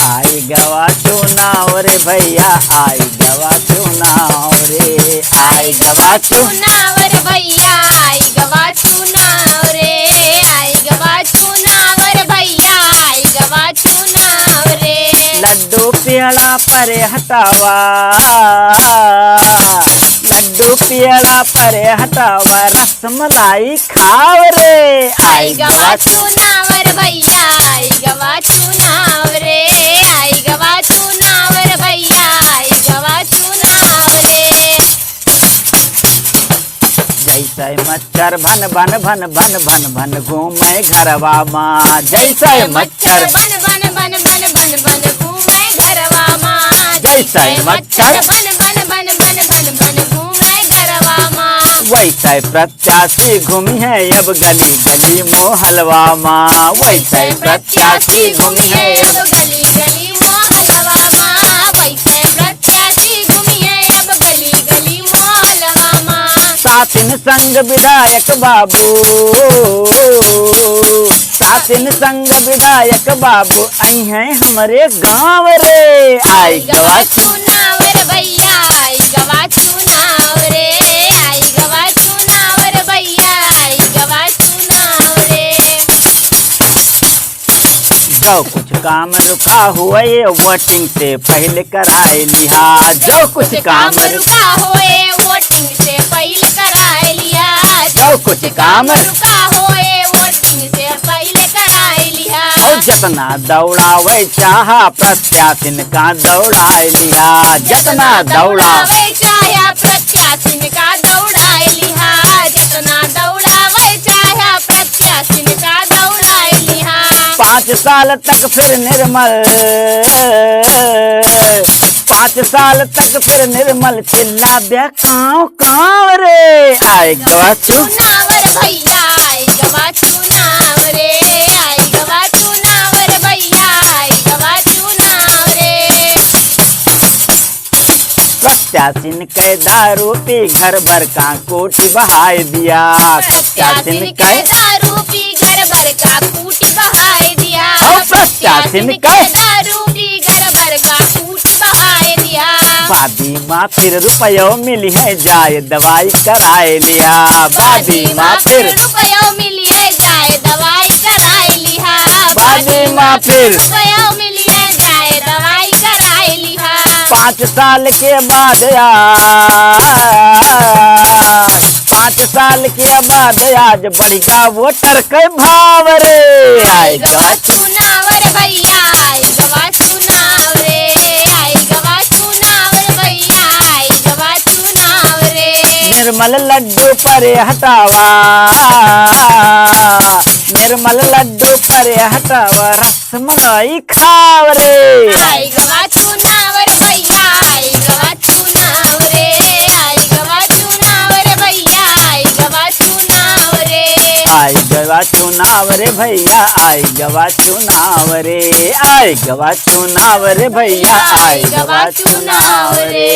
आई गवा चुनाव रे भैया, आई गवा चुनाव रे, आई गवा चुनाव रे भैया, आई गवा चुनाव रे, आई गवा चुनाव रे भैया, आई गवा चुनाव रे। लड्डू पेड़ा परे हटावा, लड्डू पेड़ा परे हटावा, रसमलाई खाव रे। आई गवा चुनाव रे भैया, आई गवा चुनाव रे, आई गवा चुनाव रे भैया, आई गवा चुनाव रे। जैसे मच्छर भन भन भन भन भन भन घूमे घरवा माँ, जैसे मच्छर बन बन बन बन बन बन घूमे घरवा माँ, जैसे मच्छर बन बन बन बन बन बन घूमे घरवा माँ। वैसे प्रत्याशी घूमी है अब गली गली मोहल्वा माँ, वैसे प्रत्याशी घूमी है अब गली गली मोहल्वा माँ, वैसे प्रत्याशी घूमी है अब गली गली मोहल्वा माँ। सातिन संग विधायक बाबू, सातिन संग विधायक बाबू आई हैं हमारे गाँव रे। आई गवा चुनाव रे भैया, आई गवा चुनाव रे, आई गवा चुनाव रे भैया, आई गवा चुनाव रे। जो कुछ काम रुका हुआ ये वोटिंग से पहले कराए लिहा, जो कुछ काम रुका होए वोटिंग से पहले कराए लिया, जो कुछ काम रुका होए वोटिंग से पहले कराए लिया। और जितना दौड़ावे चाहा प्रत्याशी का दौड़ाए लिहा, जितना दौड़ावे चाहा प्रत्याशी का दौड़ाए लिहा, जितना दौड़ावे चाहा प्रत्याशी का दौड़ाए लिहा। 5 साल तक फिर निर्मल, 5 साल तक फिर निर्मल चिल्ला दे काँव काँव रे। आई गवा चुनाव रे भैया, आई गवा चुनाव रे, आई गवा चुनाव रे भैया, आई गवा चुनाव रे। प्रत्याशी के दारू पी घर भर का कोठी बहाए दिया, प्रत्याशी के दारू पी घर भर का कोठी बहाए दिया, प्रत्याशी के दारू पी घर भर का कोठी बहाए दिया। बादी माँ फिर रुपयों मिली है जाए दवाई कराए लिया, बादी माँ फिर रुपयों मिली है जाए दवाई कराए लिया, बादी माँ फिर रुपयों मिली है जाए दवाई कराए लिया। 5 साल के बाद 5 साल के बाद आज बढ़िया वोटर के भाव रे। आई गवा चुनाव रे भैया, आई गवा चुनाव रे, आई गवा चुनाव रे भैया, आई गवा चुनाव रे। निर्मल लड्डू परे हटावा, निर्मल लड्डू परे हटावा, रसमलाई खाव रे। आई गवा चुनाव रे भैया, आई गवा चुनाव रे, आई गवा चुनाव रे भैया, आई गवा चुनाव रे। आई गवा चुनाव रे भैया, आई गवा चुनाव रे, आई गवा चुनाव रे भैया, आई गवा चुनाव रे।